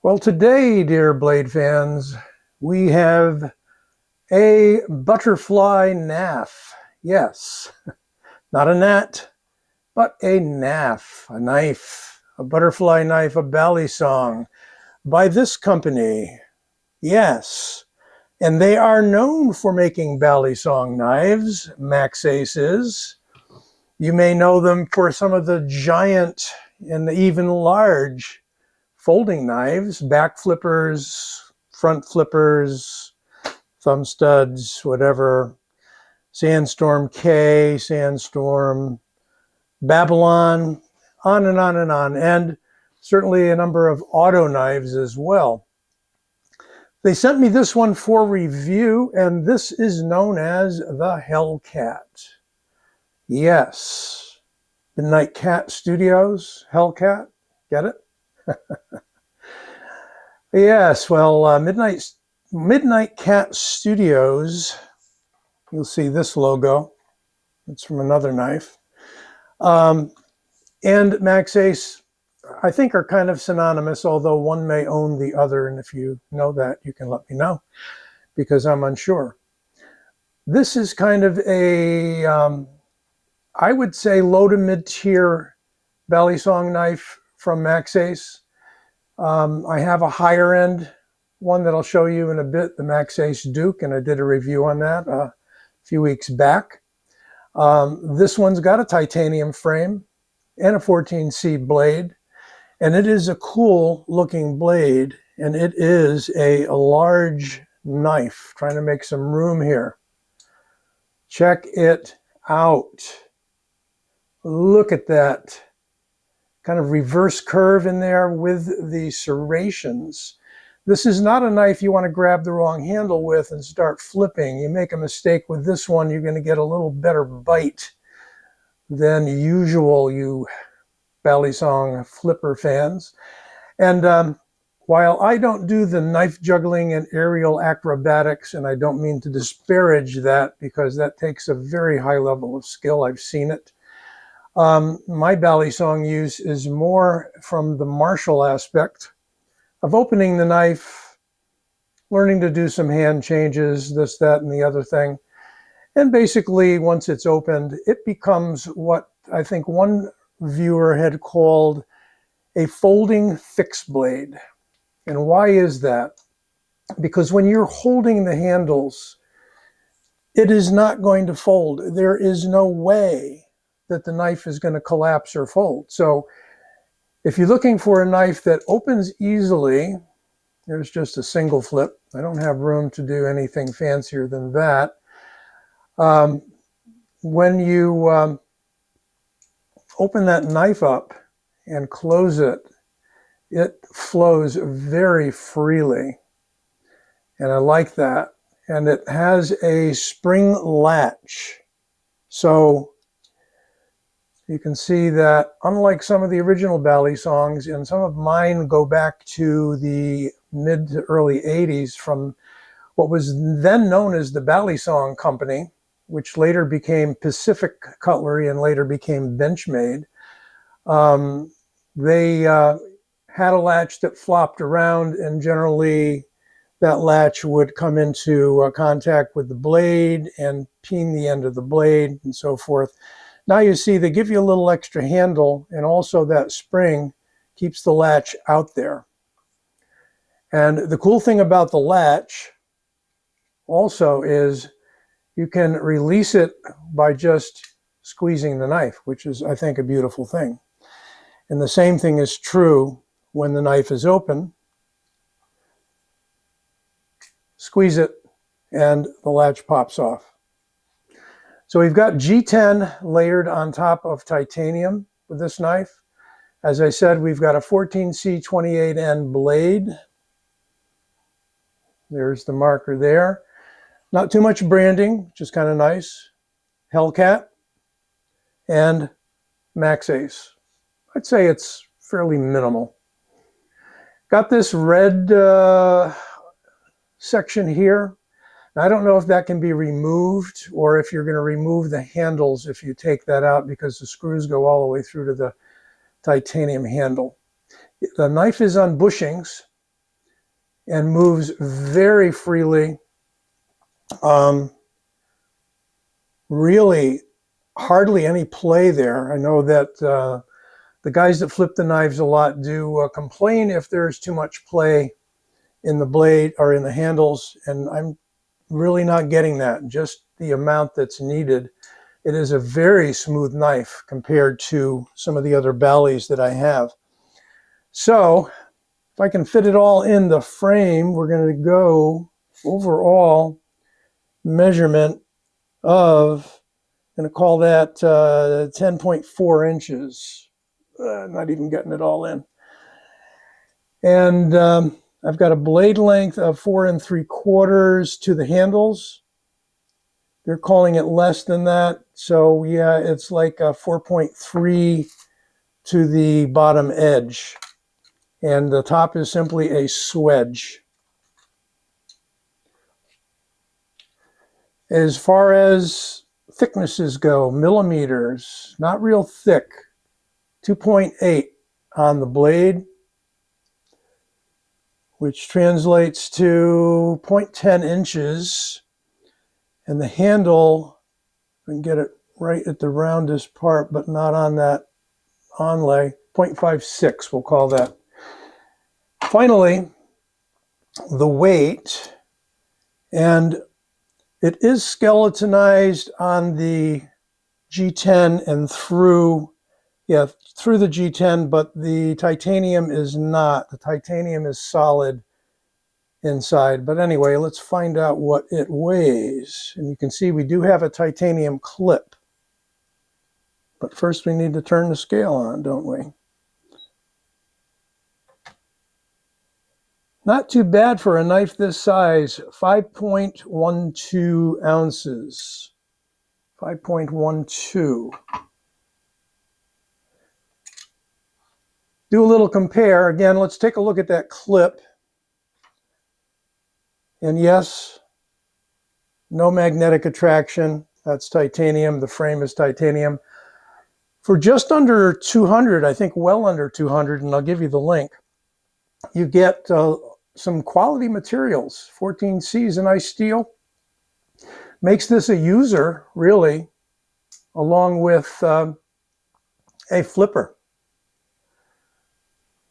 Well, today, dear blade fans, we have a butterfly knife. Yes, not a gnat, but a knife, a butterfly knife, a Balisong by this company. Yes, and they are known for making Balisong knives, Maxace is. You may know them for some of the giant and even large folding knives, back flippers, front flippers, thumb studs, whatever, Sandstorm K, Sandstorm, Babylon, on and on and on, and certainly a number of auto knives as well. They sent me this one for review, and this is known as the Hellcat. Yes, Midnight Cat Studios, Hellcat, get it? Yes, well, Midnight Cat Studios, you'll see this logo. It's from another knife. And Maxace, I think, are kind of synonymous, although one may own the other. And if you know that, you can let me know, because I'm unsure. This is kind of a, I would say, low to mid-tier Balisong knife from Maxace. I have a higher end one that I'll show you in a bit, the Maxace Duke, and I did a review on that a few weeks back. This one's got a titanium frame and a 14C blade, and it is a cool looking blade, and it is a large knife. Trying to make some room here. Check it out. Look at that kind of reverse curve in there with the serrations. This is not a knife you want to grab the wrong handle with and start flipping. You make a mistake with this one, you're going to get a little better bite than usual, you Balisong flipper fans. And while I don't do the knife juggling and aerial acrobatics, and I don't mean to disparage that because that takes a very high level of skill, I've seen it. My Balisong use is more from the martial aspect of opening the knife, learning to do some hand changes, this, that, and the other thing. And basically, once it's opened, it becomes what I think one viewer had called a folding fixed blade. And why is that? Because when you're holding the handles, it is not going to fold. There is no way that the knife is going to collapse or fold. So if you're looking for a knife that opens easily, there's just a single flip. I don't have room to do anything fancier than that. When you open that knife up and close it, it flows very freely. And I like that. And it has a spring latch. So you can see that unlike some of the original Balisongs, and some of mine go back to the mid to early 80s from what was then known as the Balisong Company, which later became Pacific Cutlery and later became Benchmade. They had a latch that flopped around, and generally that latch would come into contact with the blade and peen the end of the blade and so forth. Now you see they give you a little extra handle, and also that spring keeps the latch out there. And the cool thing about the latch also is you can release it by just squeezing the knife, which is, I think, a beautiful thing. And the same thing is true when the knife is open. Squeeze it and the latch pops off. So we've got G10 layered on top of titanium with this knife. As I said, we've got a 14C 28N blade. There's the marker there. Not too much branding, just kind of nice. Hellcat and Maxace. I'd say it's fairly minimal. Got this red section here. I don't know if that can be removed, or if you're going to remove the handles if you take that out, because the screws go all the way through to the titanium handle. The knife is on bushings, and moves very freely. Really hardly any play there. I know that the guys that flip the knives a lot do complain if there's too much play in the blade or in the handles, and I'm really not getting that, just the amount that's needed. It is a very smooth knife compared to some of the other Balis that I have. So if I can fit it all in the frame, we're going to go overall measurement of, I'm going to call that 10.4 inches. Not even getting it all in. And I've got a blade length of 4 3/4 to the handles. They're calling it less than that. So yeah, it's like a 4.3 to the bottom edge. And the top is simply a swedge. As far as thicknesses go, millimeters, not real thick. 2.8 on the blade, which translates to 0.10 inches. And the handle, I can get it right at the roundest part, but not on that onlay, 0.56, we'll call that. Finally, the weight, and it is skeletonized on the G10 and through the G10, but the titanium is not. The titanium is solid inside. But anyway, let's find out what it weighs. And you can see we do have a titanium clip. But first we need to turn the scale on, don't we? Not too bad for a knife this size, 5.12 ounces. 5.12. Do a little compare. Again, let's take a look at that clip. And yes, no magnetic attraction. That's titanium. The frame is titanium. For just under 200, I think well under 200, and I'll give you the link, you get some quality materials. 14C Zenite steel makes this a user, really, along with a flipper.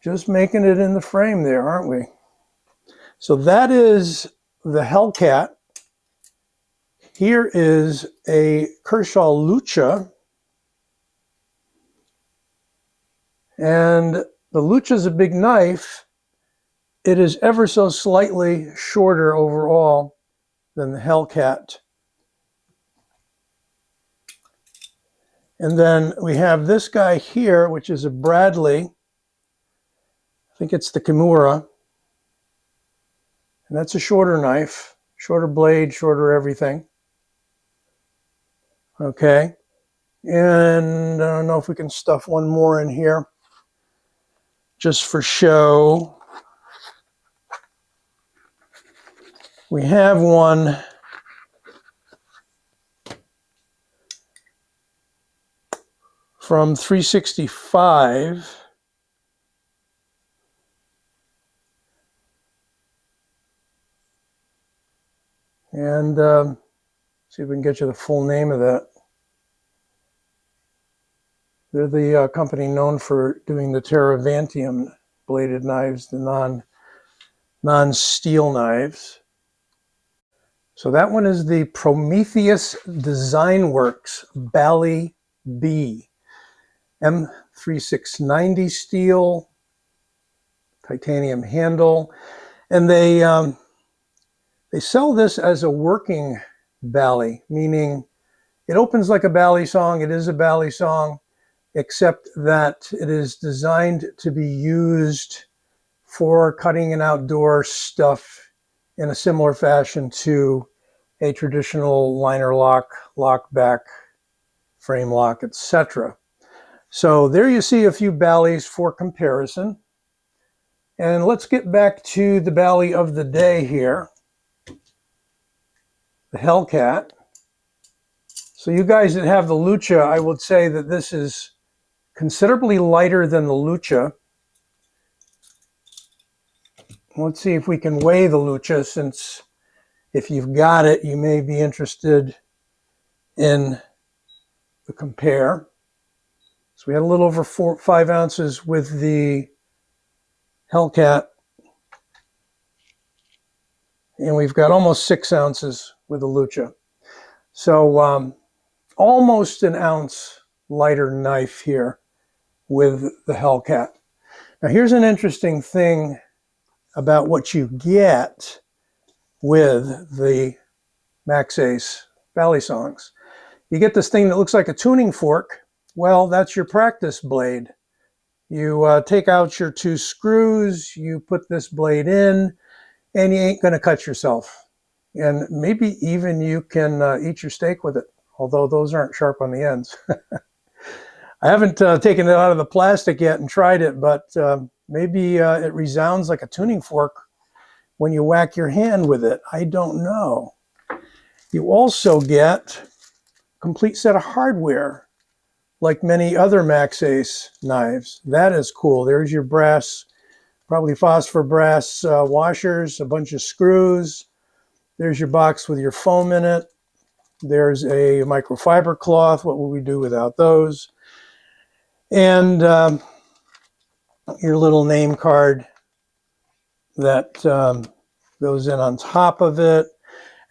Just making it in the frame there, aren't we? So that is the Hellcat. Here is a Kershaw Lucha. And the Lucha is a big knife. It is ever so slightly shorter overall than the Hellcat. And then we have this guy here, which is a Bradley. I think it's the Kimura. And that's a shorter knife, shorter blade, shorter everything. Okay. And I don't know if we can stuff one more in here just for show. We have one from 365. And see if we can get you the full name of that. They're the company known for doing the Terravantium bladed knives, the non-steel knives. So that one is the Prometheus Design Works Bali B. M3690 steel, titanium handle. And they sell this as a working Bali, meaning it opens like a Balisong. It is a Balisong, except that it is designed to be used for cutting and outdoor stuff in a similar fashion to a traditional liner lock, lock back, frame lock, etc. So there you see a few Balis for comparison. And let's get back to the Bali of the day here, the Hellcat. So you guys that have the Lucha, I would say that this is considerably lighter than the Lucha. let's see if we can weigh the lucha, since if you've got it, you may be interested in the compare. So we had a little over 5 ounces with the Hellcat, and we've got almost 6 ounces with the lucha. So almost an ounce lighter knife here with the Hellcat. Now here's an interesting thing about what you get with the Maxace Balisongs. You get this thing that looks like a tuning fork. Well, that's your practice blade. You take out your 2 screws, you put this blade in, and you ain't going to cut yourself. And maybe even you can eat your steak with it, although those aren't sharp on the ends. I haven't taken it out of the plastic yet and tried it, but maybe it resounds like a tuning fork when you whack your hand with it. I don't know. You also get a complete set of hardware, like many other Maxace knives. That is cool. There's your brass, probably phosphor brass washers, a bunch of screws. There's your box with your foam in it. There's a microfiber cloth. What would we do without those? And your little name card that goes in on top of it.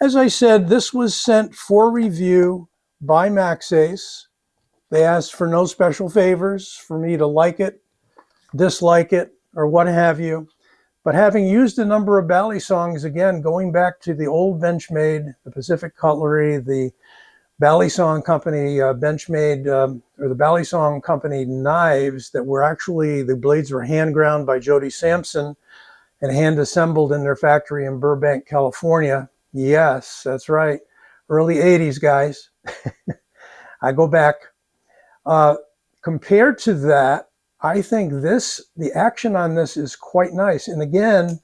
As I said, this was sent for review by Maxace. They asked for no special favors for me to like it, dislike it, or what have you. But having used a number of Balisongs, again, going back to the old Benchmade, the Pacific Cutlery, the Balisong Company Benchmade, or the Balisong Company knives that were actually, the blades were hand ground by Jody Sampson and hand assembled in their factory in Burbank, California. Yes, that's right. Early 80s, guys. I go back. Compared to that, I think the action on this is quite nice. And again,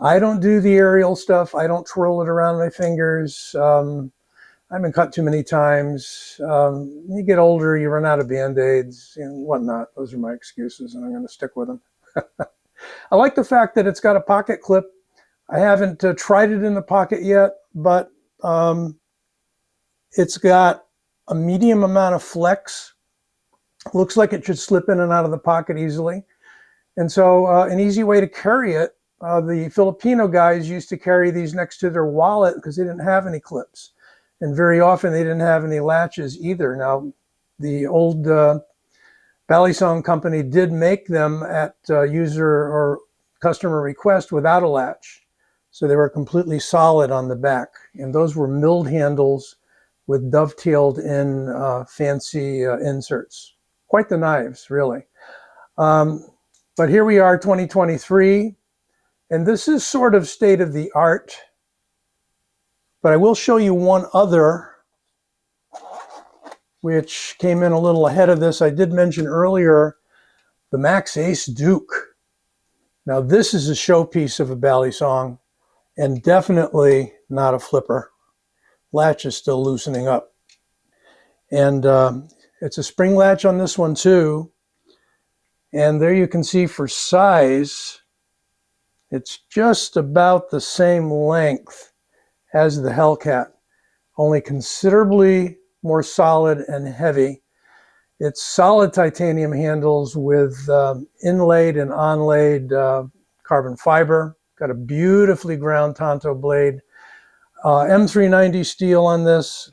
I don't do the aerial stuff. I don't twirl it around my fingers. I've been cut too many times. You get older, you run out of Band-Aids and whatnot. Those are my excuses, and I'm going to stick with them. I like the fact that it's got a pocket clip. I haven't tried it in the pocket yet, but it's got a medium amount of flex. Looks like it should slip in and out of the pocket easily. And so an easy way to carry it, the Filipino guys used to carry these next to their wallet because they didn't have any clips. And very often they didn't have any latches either. Now, the old Balisong Company did make them at user or customer request without a latch. So they were completely solid on the back. And those were milled handles with dovetailed in fancy inserts. Quite the knives, really. But here we are, 2023, and this is sort of state of the art. But I will show you one other, which came in a little ahead of this. I did mention earlier the Maxace Duke. Now this is a showpiece of a Balisong, and definitely not a flipper. Latch is still loosening up. And it's a spring latch on this one too. And there you can see for size, it's just about the same length as the Hellcat, only considerably more solid and heavy. It's solid titanium handles with inlaid and onlaid carbon fiber. Got a beautifully ground tanto blade. M390 steel on this.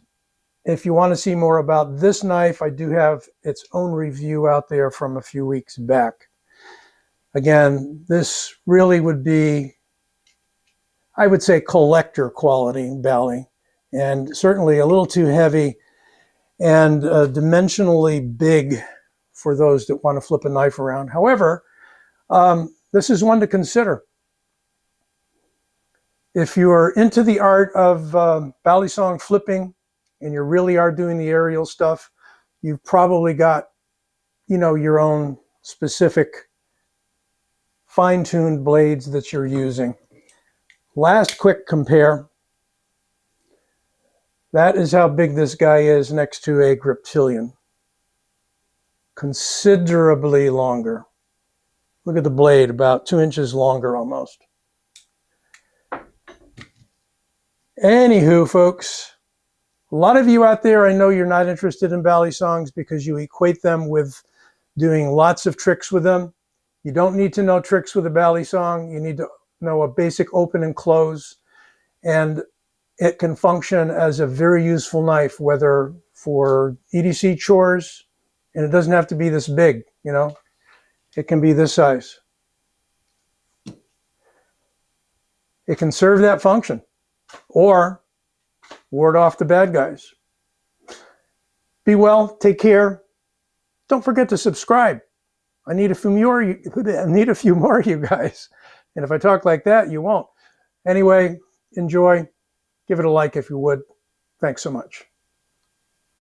If you want to see more about this knife, I do have its own review out there from a few weeks back. Again, this really would be, I would say, collector quality Bali, and certainly a little too heavy and dimensionally big for those that want to flip a knife around. However, this is one to consider. If you are into the art of Balisong flipping and you really are doing the aerial stuff, you've probably got, you know, your own specific fine-tuned blades that you're using. Last quick compare. That is how big this guy is next to a Griptilian. Considerably longer. Look at the blade, about 2 inches longer almost. Anywho, folks, a lot of you out there, I know you're not interested in balisongs because you equate them with doing lots of tricks with them. You don't need to know tricks with a balisong. You need to know a basic open and close. And it can function as a very useful knife, whether for EDC chores, and it doesn't have to be this big, you know. It can be this size. It can serve that function or ward off the bad guys. Be well, take care. Don't forget to subscribe. I need a few more of you guys. And if I talk like that, you won't. Anyway, enjoy. Give it a like if you would. Thanks so much.